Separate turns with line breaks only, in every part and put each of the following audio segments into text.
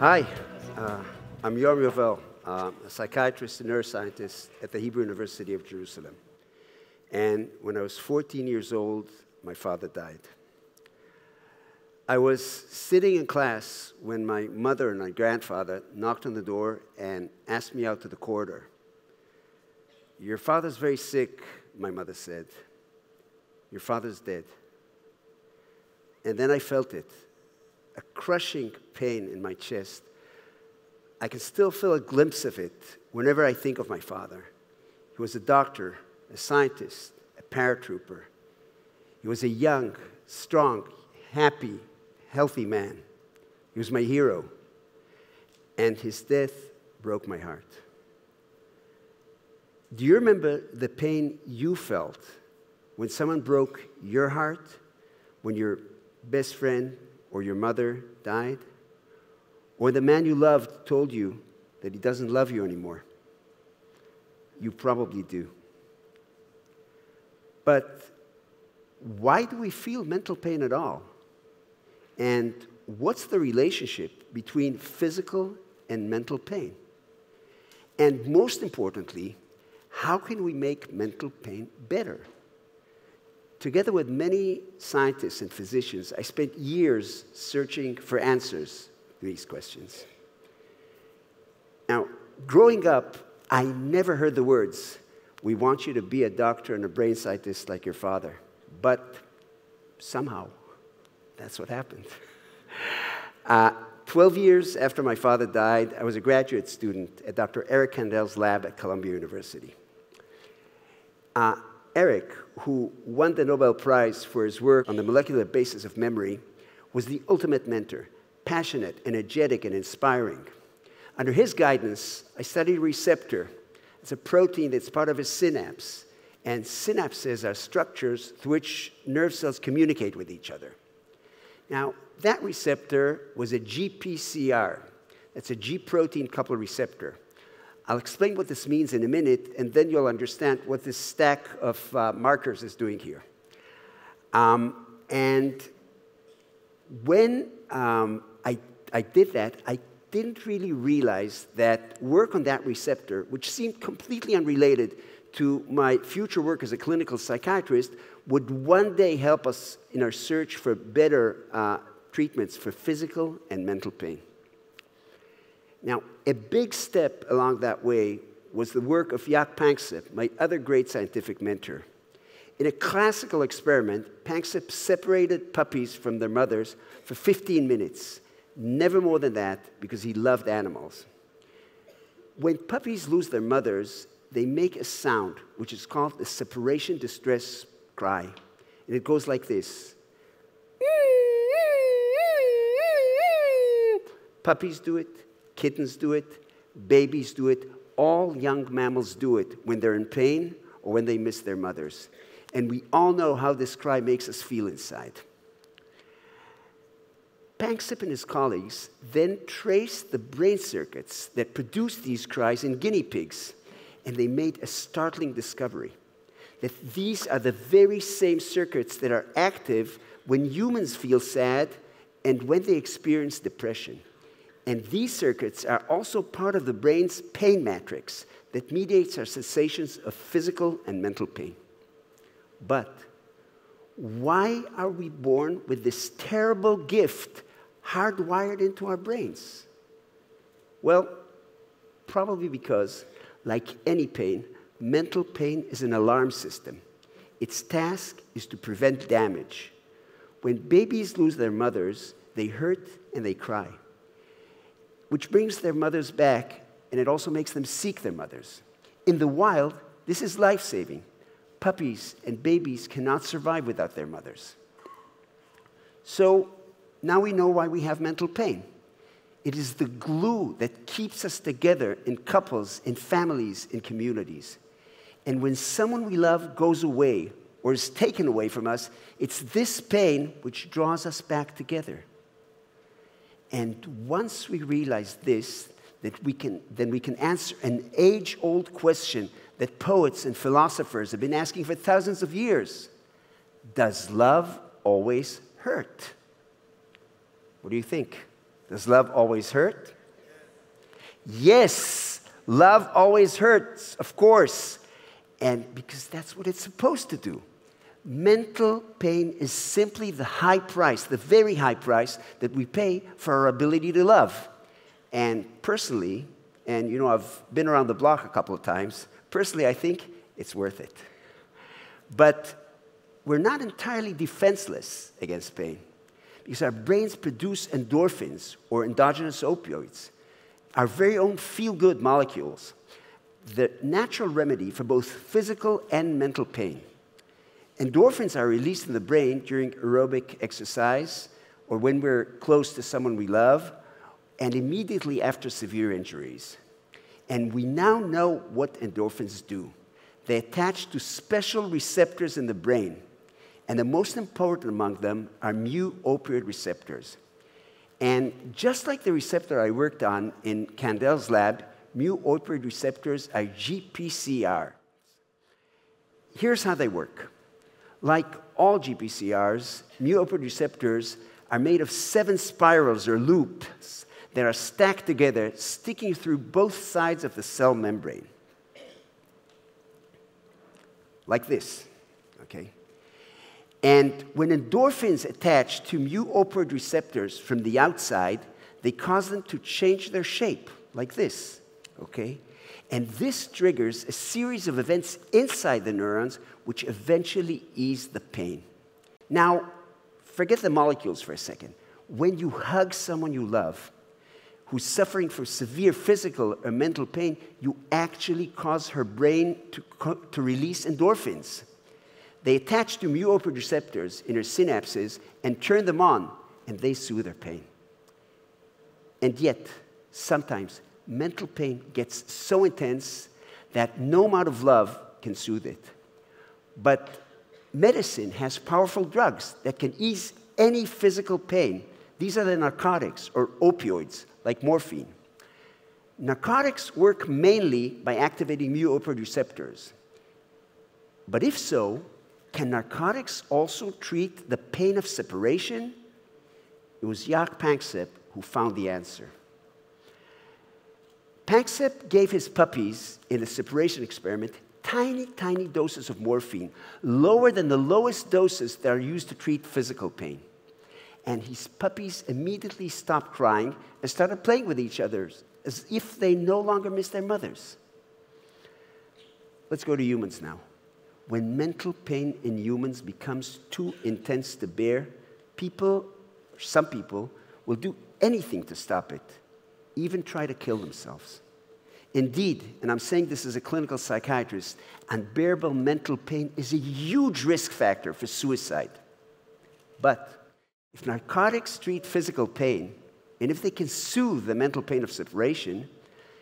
Hi, I'm Yoram Yovell, a psychiatrist and neuroscientist at the Hebrew University of Jerusalem. And when I was 14 years old, my father died. I was sitting in class when my mother and my grandfather knocked on the door and asked me out to the corridor. "Your father's very sick," my mother said. "Your father's dead." And then I felt it, a crushing pain in my chest. I can still feel a glimpse of it whenever I think of my father. He was a doctor, a scientist, a paratrooper. He was a young, strong, happy, healthy man. He was my hero. And his death broke my heart. Do you remember the pain you felt when someone broke your heart, when your best friend or your mother died? Or the man you loved told you that he doesn't love you anymore? You probably do. But why do we feel mental pain at all? And what's the relationship between physical and mental pain? And most importantly, how can we make mental pain better? Together with many scientists and physicians, I spent years searching for answers to these questions. Now, growing up, I never heard the words, "We want you to be a doctor and a brain scientist like your father." But somehow, that's what happened. 12 years after my father died, I was a graduate student at Dr. Eric Kandel's lab at Columbia University. Eric, who won the Nobel Prize for his work on the molecular basis of memory, was the ultimate mentor, passionate, energetic, and inspiring. Under his guidance, I studied receptor. It's a protein that's part of a synapse, and synapses are structures through which nerve cells communicate with each other. Now, that receptor was a GPCR. That's a G protein coupled receptor. I'll explain what this means in a minute, and then you'll understand what this stack of markers is doing here. And when I did that, I didn't really realize that work on that receptor, which seemed completely unrelated to my future work as a clinical psychiatrist, would one day help us in our search for better treatments for physical and mental pain. Now, a big step along that way was the work of Jaak Panksepp, my other great scientific mentor. In a classical experiment, Panksepp separated puppies from their mothers for 15 minutes, never more than that, because he loved animals. When puppies lose their mothers, they make a sound, which is called the separation distress cry. And it goes like this. Puppies do it. Kittens do it, babies do it, all young mammals do it when they're in pain or when they miss their mothers. And we all know how this cry makes us feel inside. Panksepp and his colleagues then traced the brain circuits that produce these cries in guinea pigs, and they made a startling discovery, that these are the very same circuits that are active when humans feel sad and when they experience depression. And these circuits are also part of the brain's pain matrix that mediates our sensations of physical and mental pain. But why are we born with this terrible gift hardwired into our brains? Well, probably because, like any pain, mental pain is an alarm system. Its task is to prevent damage. When babies lose their mothers, they hurt and they cry, which brings their mothers back, and it also makes them seek their mothers. In the wild, this is life-saving. Puppies and babies cannot survive without their mothers. So now we know why we have mental pain. It is the glue that keeps us together in couples, in families, in communities. And when someone we love goes away or is taken away from us, it's this pain which draws us back together. And once we realize this, then we can answer an age-old question that poets and philosophers have been asking for thousands of years. Does love always hurt? What do you think? Does love always hurt? Yes, love always hurts, of course. And because that's what it's supposed to do. Mental pain is simply the high price, the very high price that we pay for our ability to love. And personally, and you know, I've been around the block a couple of times, personally I think it's worth it. But we're not entirely defenseless against pain because our brains produce endorphins, or endogenous opioids, our very own feel-good molecules, the natural remedy for both physical and mental pain. Endorphins are released in the brain during aerobic exercise or when we're close to someone we love, and immediately after severe injuries. And we now know what endorphins do. They attach to special receptors in the brain, and the most important among them are mu-opioid receptors. And just like the receptor I worked on in Kandel's lab, mu-opioid receptors are GPCR. Here's how they work. Like all GPCRs, mu-opioid receptors are made of 7 spirals or loops that are stacked together, sticking through both sides of the cell membrane. Like this, okay? And when endorphins attach to mu-opioid receptors from the outside, they cause them to change their shape, like this, okay? And this triggers a series of events inside the neurons which eventually ease the pain. Now, forget the molecules for a second. When you hug someone you love who's suffering from severe physical or mental pain, you actually cause her brain to release endorphins. They attach to mu-opioid receptors in her synapses and turn them on, and they soothe her pain. And yet, sometimes, mental pain gets so intense that no amount of love can soothe it. But medicine has powerful drugs that can ease any physical pain. These are the narcotics, or opioids, like morphine. Narcotics work mainly by activating mu-opioid receptors. But if so, can narcotics also treat the pain of separation? It was Jaak Panksepp who found the answer. Panksepp gave his puppies in a separation experiment tiny, tiny doses of morphine, lower than the lowest doses that are used to treat physical pain. And his puppies immediately stopped crying and started playing with each other as if they no longer missed their mothers. Let's go to humans now. When mental pain in humans becomes too intense to bear, some people, will do anything to stop it, even try to kill themselves. Indeed, and I'm saying this as a clinical psychiatrist, unbearable mental pain is a huge risk factor for suicide. But if narcotics treat physical pain, and if they can soothe the mental pain of separation,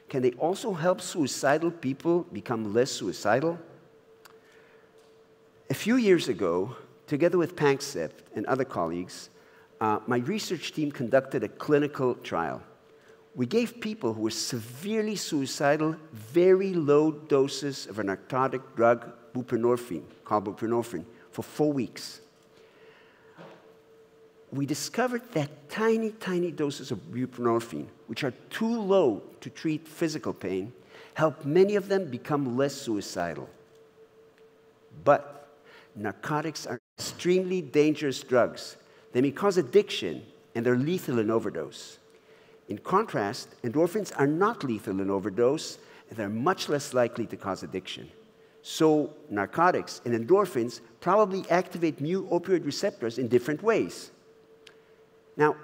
can they also help suicidal people become less suicidal? A few years ago, together with Panksepp and other colleagues, my research team conducted a clinical trial. We gave people who were severely suicidal very low doses of a narcotic drug, buprenorphine, called buprenorphine, for 4 weeks. We discovered that tiny, tiny doses of buprenorphine, which are too low to treat physical pain, help many of them become less suicidal. But narcotics are extremely dangerous drugs. They may cause addiction, and they're lethal in overdose. In contrast, endorphins are not lethal in overdose, and they're much less likely to cause addiction. So narcotics and endorphins probably activate mu-opioid receptors in different ways. Now,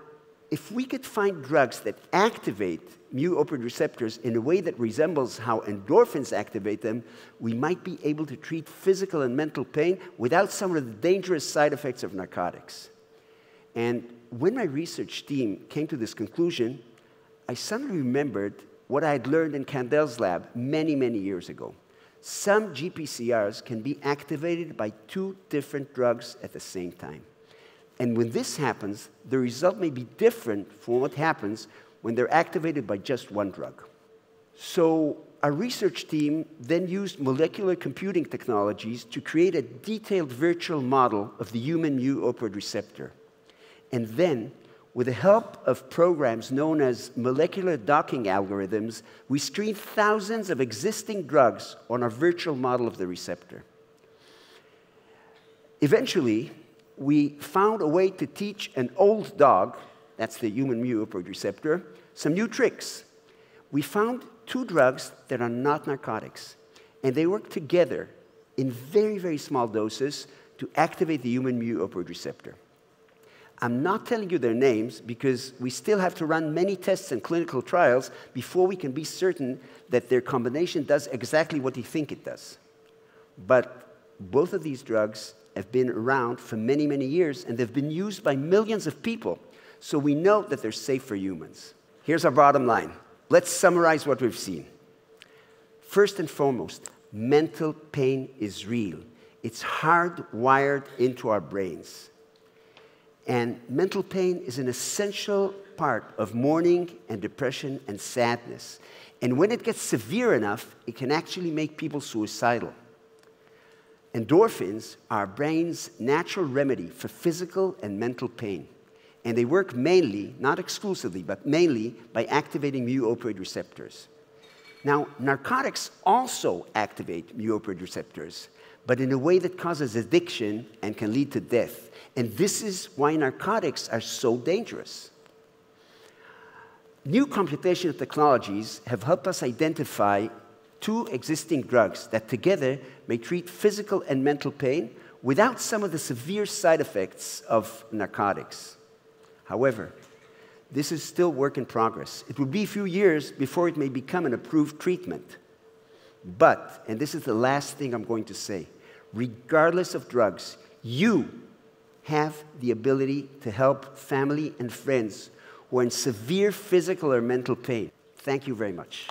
if we could find drugs that activate mu-opioid receptors in a way that resembles how endorphins activate them, we might be able to treat physical and mental pain without some of the dangerous side effects of narcotics. And when my research team came to this conclusion, I suddenly remembered what I had learned in Kandel's lab many, many years ago. Some GPCRs can be activated by 2 different drugs at the same time. And when this happens, the result may be different from what happens when they're activated by just 1 drug. So our research team then used molecular computing technologies to create a detailed virtual model of the human mu-opioid receptor. And then With the help of programs known as molecular docking algorithms, we screened thousands of existing drugs on our virtual model of the receptor. Eventually, we found a way to teach an old dog, that's the human mu-opioid receptor, some new tricks. We found two drugs that are not narcotics, and they work together in very, very small doses to activate the human mu-opioid receptor. I'm not telling you their names because we still have to run many tests and clinical trials before we can be certain that their combination does exactly what we think it does. But both of these drugs have been around for many, many years, and they've been used by millions of people, so we know that they're safe for humans. Here's our bottom line. Let's summarize what we've seen. First and foremost, mental pain is real. It's hardwired into our brains. And mental pain is an essential part of mourning and depression and sadness. And when it gets severe enough, it can actually make people suicidal. Endorphins are our brain's natural remedy for physical and mental pain. And they work mainly, not exclusively, but mainly by activating mu-opioid receptors. Now, narcotics also activate mu-opioid receptors, but in a way that causes addiction and can lead to death. And this is why narcotics are so dangerous. New computational technologies have helped us identify two existing drugs that together may treat physical and mental pain without some of the severe side effects of narcotics. However, this is still work in progress. It will be a few years before it may become an approved treatment. But, and this is the last thing I'm going to say, regardless of drugs, you have the ability to help family and friends who are in severe physical or mental pain. Thank you very much.